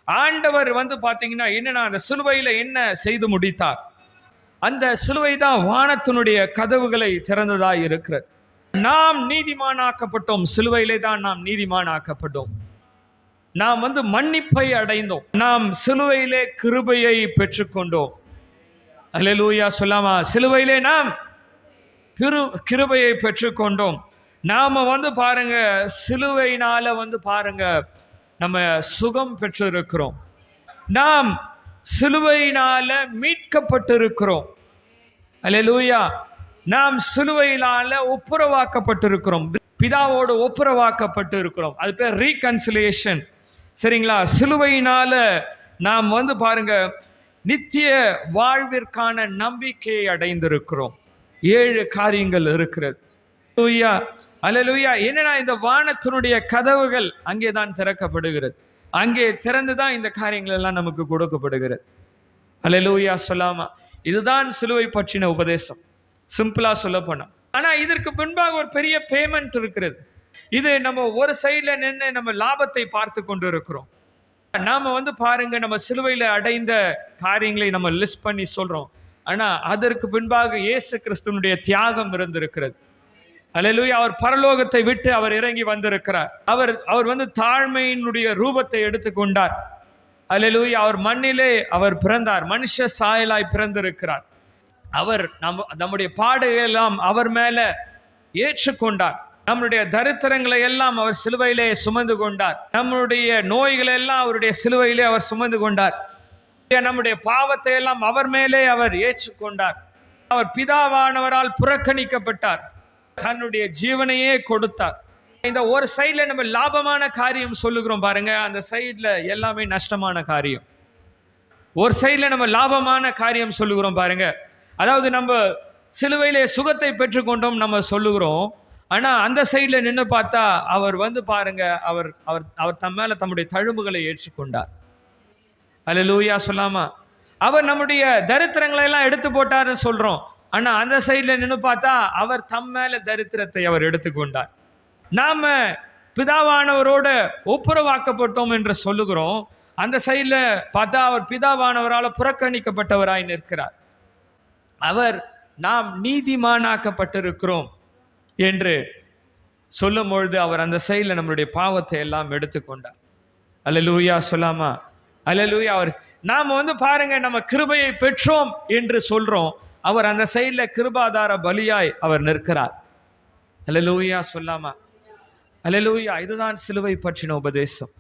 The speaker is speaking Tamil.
ஆண்டவர் பாத்தீங்கன்னா என்னன்னா அந்த சிலுவையில என்ன செய்து முடித்தார்? அந்த சிலுவை தான் வானத்தினுடைய கதவுகளை திறந்ததா இருக்கிறது. நாம் நீதிமானாக்கப்பட்டோம். சிலுவையிலே தான் நாம் நீதிமானாக்கப்பட்டோம். நாம் மன்னிப்பை அடைந்தோம். நாம் சிலுவையிலே கிருபையை பெற்றுக்கொண்டோம். அல்லேலூயா சொல்லாமா? சிலுவையிலே நாம் கிருபையை பெற்றுக்கொண்டோம். நாம பாருங்க, சிலுவையினால பாருங்க நம்ம சுகம் பெற்றிருக்கிறோம். நாம் சிலுவையினால மீட்கப்பட்டிருக்கிறோம். அல்லேலூயா. நாம் சிலுவையினால ஒப்புரவாக்கப்பட்டிருக்கிறோம். பிதாவோடு ஒப்புரவாக்கப்பட்டு இருக்கிறோம். அது பேர் ரீகன்சிலியேஷன். சரிங்களா? சிலுவையினால நாம் பாருங்க நித்திய வாழ்விற்கான நம்பிக்கையை அடைந்திருக்கிறோம். 7 காரியங்கள் இருக்கிறது. அல்லேலூயா. என்னன்னா இந்த வானத்தினுடைய கதவுகள் அங்கேதான் திறக்கப்படுகிறது. அங்கே திறந்துதான் இந்த காரியங்கள் எல்லாம் நமக்கு கொடுக்கப்படுகிறது. அல்லேலூயா சொல்லாமா? இதுதான் சிலுவை பற்றின உபதேசம், சிம்பிளா சொல்ல போனா. ஆனா இதற்கு பின்பாக ஒரு பெரிய பேமெண்ட் இருக்கிறது. இது நம்ம ஒரு சைட்ல நின்று நம்ம லாபத்தை பார்த்து கொண்டு இருக்கிறோம். நாம பாருங்க நம்ம சிலுவையில அடைந்த காரியங்களை நம்ம லிஸ்ட் பண்ணி சொல்றோம். ஆனா அதற்கு பின்பாக இயேசு கிறிஸ்துவினுடைய தியாகம் இருந்திருக்கிறது. அல்லேலூயா. அவர் பரலோகத்தை விட்டு அவர் இறங்கி வந்திருக்கிறார். அவர் தாழ்மையினுடைய ரூபத்தை எடுத்துக்கொண்டார். அல்லேலூயா. அவர் மண்ணிலே அவர் பிறந்தார். மனுஷ சாயலாய் பிறந்திருக்கிறார். அவர் நம்முடைய பாடுகள் எல்லாம் அவர் மேல ஏற்றுக்கொண்டார். நம்முடைய தரித்திரங்களை எல்லாம் அவர் சிலுவையிலே சுமந்து கொண்டார். நம்முடைய நோய்களை எல்லாம் அவருடைய சிலுவையிலே அவர் சுமந்து கொண்டார். நம்முடைய பாவத்தை எல்லாம் அவர் மேலே அவர் ஏற்றுக்கொண்டார். அவர் பிதாவானவரால் புறக்கணிக்கப்பட்டார். தன்னுடைய ஜீவனையே கொடுத்தார். இந்த ஒரு சைட்ல நம்ம லாபமான காரியம் சொல்லுகிறோம் பாருங்க, அந்த சைட்ல எல்லாமே நஷ்டமான காரியம். ஒரு சைட்ல நம்ம லாபமான காரியம் சொல்லுகிறோம் பாருங்க, அதாவது நம்ம சிலுவையிலே சுகத்தை பெற்றுக்கொண்டோம் நம்ம சொல்லுகிறோம். ஆனா அந்த சைட்ல நின்று பார்த்தா அவர் பாருங்க அவர் அவர் அவர் தம் மேல தம்முடைய தழும்புகளை ஏற்றுக்கொண்டார். அல்லேலூயா சொல்லாமா? அவர் நம்முடைய தரித்திரங்களை எல்லாம் எடுத்து போட்டார்னு சொல்றோம். ஆனா அந்த சைட்ல நின்று பார்த்தா அவர் தம் மேல தரித்திரத்தை அவர் எடுத்துக்கொண்டார். நாம பிதாவானவரோட ஒப்புரவாக்கப்பட்டோம் என்று சொல்லுகிறோம். அந்த சைட்ல பார்த்தா அவர் பிதாவானவரால் புறக்கணிக்கப்பட்டவராய் நிற்கிறார். அவர் நாம் நீதிமானாக்கப்பட்டிருக்கிறோம் என்று சொல்லும் பொழுது அவர் அந்த சைட்ல நம்மளுடைய பாவத்தை எல்லாம் எடுத்துக்கொண்டார். அல்லேலூயா சொல்லாமா? அல்லேலூயா. அவர் நாம பாருங்க நம்ம கிருபையை பெற்றோம் என்று சொல்றோம். அவர் அந்த சைட்ல கிருபாதார பலியாய் அவர் நிற்கிறார். அல்லேலூயா சொல்லாமா? அல்லேலூயா. இதுதான் சிலுவை பற்றின உபதேசம்.